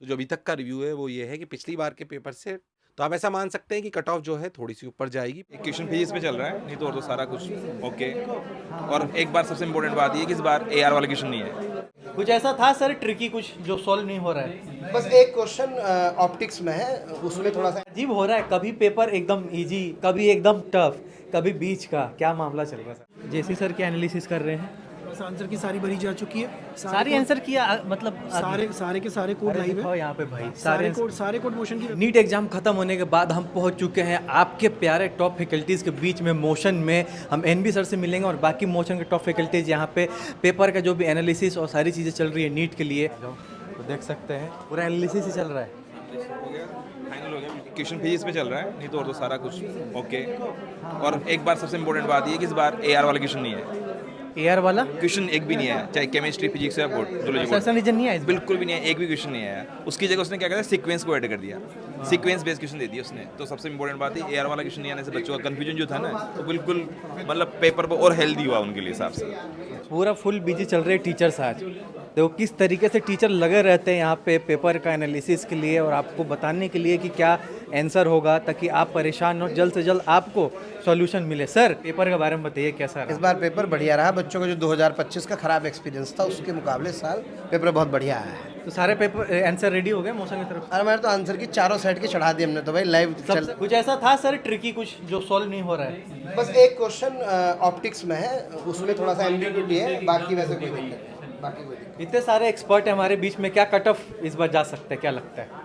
तो जो अभी तक का रिव्यू है वो ये है कि पिछली बार के पेपर से तो आप ऐसा मान सकते हैं कि कट ऑफ जो है थोड़ी-सी ऊपर जाएगी। एक क्वेश्चन फिजिक्स पे चल रहा है, नहीं तो और तो सारा कुछ ओके। और एक बार सबसे इम्पोर्टेंट बात ये है कि इस बार एआर वाला क्वेश्चन नहीं है। कुछ ऐसा था सर ट्रिकी कुछ जो सॉल्व नहीं हो रहा है? बस एक क्वेश्चन ऑप्टिक्स में है, उसमें थोड़ा सा अजीब हो रहा है, कभी पेपर एकदम इजी, कभी एकदम टफ, कभी बीच का, क्या मामला चल रहा है सर? जेसी सर क्या एनालिसिस कर रहे हैं? बस आंसर की सारी भरी जा चुकी है। सारी आंसर किया मतलब सारे के सारे कोड लाइव है। यहाँ पे भाई सारे कोड मोशन की नीट एग्जाम खत्म होने के बाद हम पहुंच चुके हैं आपके प्यारे टॉप फैकल्टीज़ के बीच में मोशन में। हम एनबी सर से मिलेंगे और बाकी मोशन के टॉप फैकल्टीज़ यहाँ पे पेपर का जो भी एनालिसिस और सारी चीज़ें चल रही है नीट के लिए, तो देख सकते हैं पूरा एनालिसिस ही चल रहा है। फाइनल हो गया, क्वेश्चन फिजिक्स पे चल रहा है, नहीं तो और तो सारा कुछ ओके। और एक बार सबसे इम्पोर्टेंट बात ये है कि इस बार एआर वाला क्वेश्चन नहीं है। एयर वाला क्वेश्चन एक भी नहीं आया, चाहे केमिस्ट्री फिजिक्स या बोर्ड जूलॉजी सर्सन बोर्ड, रीजन नहीं है इस बार? बिल्कुल भी नहीं आया, एक भी क्वेश्चन नहीं आया। उसकी जगह उसने क्या किया, सीक्वेंस को ऐड कर दिया, सीक्वेंस बेस्ड क्वेश्चन दे दिया उसने। तो सबसे इंपॉर्टेंट बात है एआर वाला क्वेश्चन नहीं आने से बच्चों का कंफ्यूजन जो था ना, तो बिल्कुल मतलब पेपर पर और हेल्दी हुआ उनके लिए हिसाब से। पूरा फुल बिजी चल रहे टीचर्स आज। देखो किस तरीके से टीचर लगे रहते हैं यहाँ पे पेपर का एनालिसिस के लिए और आपको बताने के लिए कि क्या आंसर होगा, ताकि आप परेशान हो, जल्द से जल्द आपको सॉल्यूशन मिले। सर पेपर के बारे में बताइए कैसा इस रहा? बार पेपर बढ़िया रहा। बच्चों को जो 2025 का खराब एक्सपीरियंस था उसके मुकाबले इस साल पेपर बहुत बढ़िया आया है। तो सारे पेपर आंसर रेडी हो गए मौसम की तरफ से? और मैंने तो आंसर की चारों सेट की चढ़ा दी हमने तो भाई लाइव चल। कुछ ऐसा था सर ट्रिकी कुछ जो सॉल्व नहीं हो रहा है? बस एक क्वेश्चन ऑप्टिक्स में है, उसमें थोड़ा सा एम्बिग्यूटी है, बाकी वैसे कोई दिक्कत नहीं, बाकी कोई दिक्कत इतने सारे एक्सपर्ट हैं हमारे बीच में, क्या कट ऑफ इस बार जा सकते हैं, क्या लगता है?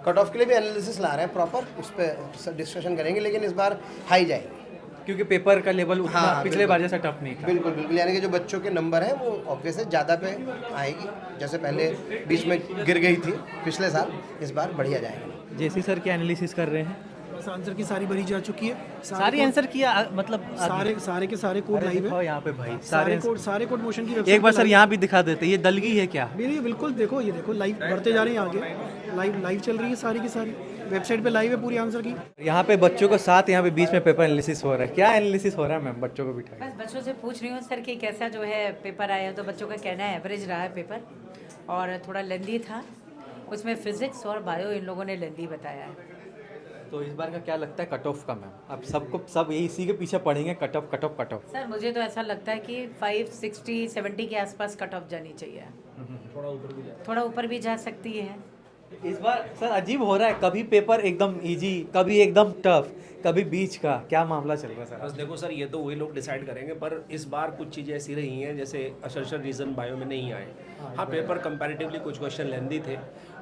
कट ऑफ के लिए भी एनालिसिस ला रहे हैं प्रॉपर, उस पर डिस्कशन करेंगे, लेकिन इस बार हाई जाएगी। क्योंकि पेपर का लेवल उतना हाँ, पिछले बार जैसा टफ नहीं था। बिल्कुल बिल्कुल, यानी कि जो बच्चों के नंबर हैं वो ऑब्वियस है ज़्यादा पे आएगी। जैसे पहले बीच में गिर गई थी पिछले साल, इस बार बढ़िया जाएगी। जेसी सर क्या एनालिसिस कर रहे हैं? बस आंसर की सारी भरी जा चुकी है। सारी आंसर किया मतलब सारे के सारे कोड लाइव है। यहाँ पे भाई सारे कोड मोशन की एक बार सर यहाँ भी दिखा देते, ये दलगी है क्या? नहीं बिल्कुल, देखो ये देखो लाइव बढ़ते जा रहे हैं आगे, लाइव चल रही है सारी की सारी, वेबसाइट पे लाइव है पूरी आंसर की। यहाँ पे बच्चों को साथ यहाँ पे बीच में पेपर एनालिसिस हो रहा है। क्या एनालिसिस हो रहा है मैम बच्चों को बिठा के? बस बच्चों से पूछ रही हूँ सर कि कैसा जो है पेपर आया, तो बच्चों का कहना है एवरेज रहा है पेपर और थोड़ा लेंदी था। उसमें फिजिक्स और बायो इन लोगों ने लेंदी बताया है। तो इस बार का क्या लगता है कट ऑफ का मैम? अब सब यही इसी के पीछे पढ़ेंगे, cut off cut off cut off. Sir मुझे तो ऐसा लगता है कि 560 70 के आसपास कट ऑफ जानी चाहिए। थोड़ा ऊपर भी जा सकती है। इस बार सर अजीब हो रहा है, कभी पेपर एकदम इजी, कभी एकदम टफ, कभी बीच का, क्या मामला चल रहा है बस सर? देखो सर, ये तो वही लोग डिसाइड करेंगे, पर इस बार कुछ चीज़ें ऐसी रही हैं जैसे असर्शन रीज़न बायो में नहीं आए। हाँ, पेपर कंपैरेटिवली कुछ क्वेश्चन लेंदी थे,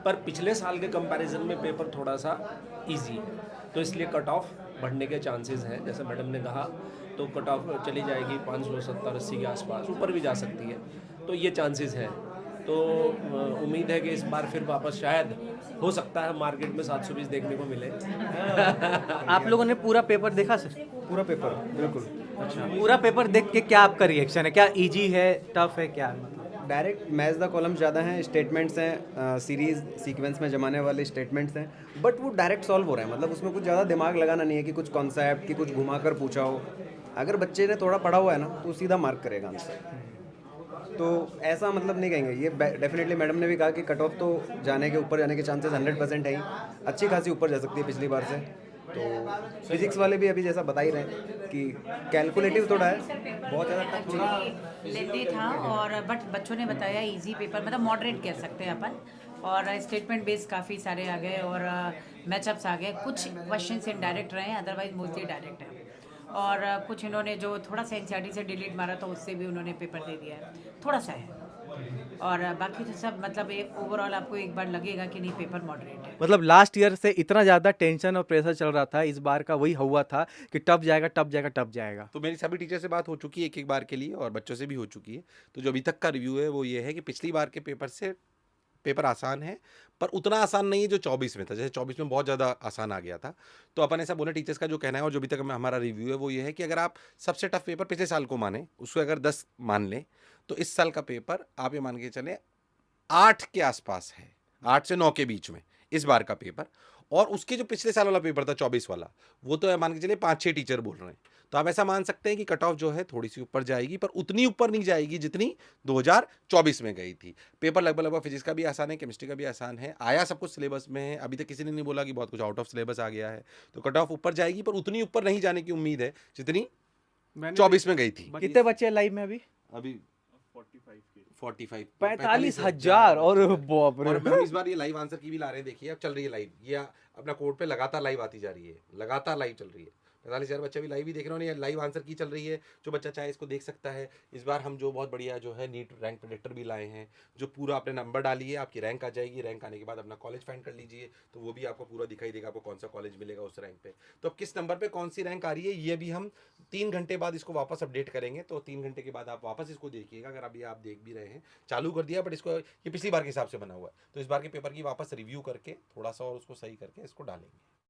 पर पिछले साल के कंपैरिजन में पेपर थोड़ा सा इजी है, तो इसलिए कट ऑफ बढ़ने के चांसेस हैं। जैसे मैडम ने कहा, तो कट ऑफ चली जाएगी 570-80 के आसपास, ऊपर भी जा सकती है, तो ये चांसेस हैं। तो उम्मीद है कि इस बार फिर वापस शायद हो सकता है मार्केट में 720 देखने को मिले। आप लोगों ने पूरा पेपर देखा सर? पूरा पेपर बिल्कुल। अच्छा, पूरा पेपर देख के क्या आपका रिएक्शन है? क्या इजी है, टफ है, क्या मतलब? डायरेक्ट मैच द कॉलम ज़्यादा हैं, स्टेटमेंट्स हैं, सीरीज सीक्वेंस में जमाने वाले स्टेटमेंट्स हैं, बट वो डायरेक्ट सॉल्व हो रहे हैं। मतलब उसमें कुछ ज़्यादा दिमाग लगाना नहीं है कि कुछ कॉन्सेप्ट की कुछ घुमा कर पूछा हो। अगर बच्चे ने थोड़ा पढ़ा हुआ है ना, तो सीधा मार्क करेगा आंसर। तो ऐसा मतलब नहीं कहेंगे, ये डेफिनेटली मैडम ने भी कहा कि कट ऑफ तो जाने के ऊपर जाने के चांसेस 100% है ही, अच्छी खासी ऊपर जा सकती है पिछली बार से। तो फिजिक्स वाले भी अभी जैसा बता ही रहे हैं कि कैलकुलेटिव थोड़ा है, बहुत ज़्यादा टफ नहीं है। लेंदी था और बट बच्चों ने बताया इजी पेपर, मतलब मॉडरेट कह सकते हैं अपन। और स्टेटमेंट बेस्ड काफ़ी सारे आ गए और मैचअप्स आ गए। कुछ क्वेश्चन इनडायरेक्ट रहे हैं, अदरवाइज मोस्टली डायरेक्ट है। और कुछ इन्होंने जो थोड़ा सा एनसीईआरटी से डिलीट मारा था, उससे भी उन्होंने पेपर दे दिया है, थोड़ा सा है। और बाकी तो सब मतलब एक ओवरऑल आपको एक बार लगेगा कि नहीं पेपर मॉडरेट है। मतलब लास्ट ईयर से इतना ज़्यादा टेंशन और प्रेशर चल रहा था, इस बार का वही हुआ था कि टफ जाएगा टफ जाएगा टफ जाएगा। तो मेरी सभी टीचर से बात हो चुकी है एक-एक बार के लिए और बच्चों से भी हो चुकी है। तो जो अभी तक का रिव्यू है वो ये है कि पिछली बार के पेपर से पेपर आसान है, पर उतना आसान नहीं है जो 24 में था। जैसे 24 में बहुत ज़्यादा आसान आ गया था। तो अपन ऐसा बोले, टीचर्स का जो कहना है और जो अभी तक में हमारा रिव्यू है वो ये है कि अगर आप सबसे टफ पेपर पिछले साल को माने, उसको अगर 10 मान लें, तो इस साल का पेपर आप ये मान के चलें 8 के आसपास है, 8 से 9 के बीच में इस बार का पेपर। और उसके जो पिछले साल वाला पेपर था 24 वाला, वो तो मान के चलिए 5-6 टीचर बोल रहे हैं। तो आप ऐसा मान सकते हैं कि कट ऑफ जो है थोड़ी सी ऊपर जाएगी, पर उतनी ऊपर नहीं जाएगी जितनी 2024 में गई थी। पेपर लगभग फिजिक्स का भी आसान है, केमिस्ट्री का भी आसान है, आया सब कुछ सिलेबस में है। अभी तक किसी ने नहीं बोला कि बहुत कुछ आउट ऑफ सिलेबस आ गया है। तो कट ऑफ ऊपर जाएगी, पर उतनी ऊपर नहीं जाने की उम्मीद है जितनी 24 में गई थी। कितने बच्चे हैं लाइव में अभी? अभी 45 45,000 और बाप रे। और हम इस बार ये लाइव आंसर की भी ला रहे हैं। देखिए अब चल रही है लाइव, ये अपना कोड पे लगातार लाइव आती जा रही है, लगातार लाइव चल रही है। 45,000 बच्चे भी लाइव ही देख रहे हो, लाइव आंसर की चल रही है। जो बच्चा चाहे इसको देख सकता है। इस बार हम जो बहुत बढ़िया जो है नीट रैंक प्रेडिक्टर भी लाए हैं, जो पूरा अपने नंबर डालिए, आपकी रैंक आ जाएगी। रैंक आने के बाद अपना कॉलेज फाइंड कर लीजिए, तो वो भी आपको पूरा दिखाई देगा, आपको कौन सा कॉलेज मिलेगा उस रैंक पे। तो अब किस नंबर पे कौन सी रैंक आ रही है, ये भी हम 3 घंटे बाद इसको वापस अपडेट करेंगे। तो 3 घंटे के बाद आप वापस इसको देखिएगा। अगर अभी आप देख भी रहे हैं, चालू कर दिया, बट इसको ये पिछली बार के हिसाब से बना हुआ है, तो इस बार के पेपर की वापस रिव्यू करके थोड़ा सा और उसको सही करके इसको डालेंगे।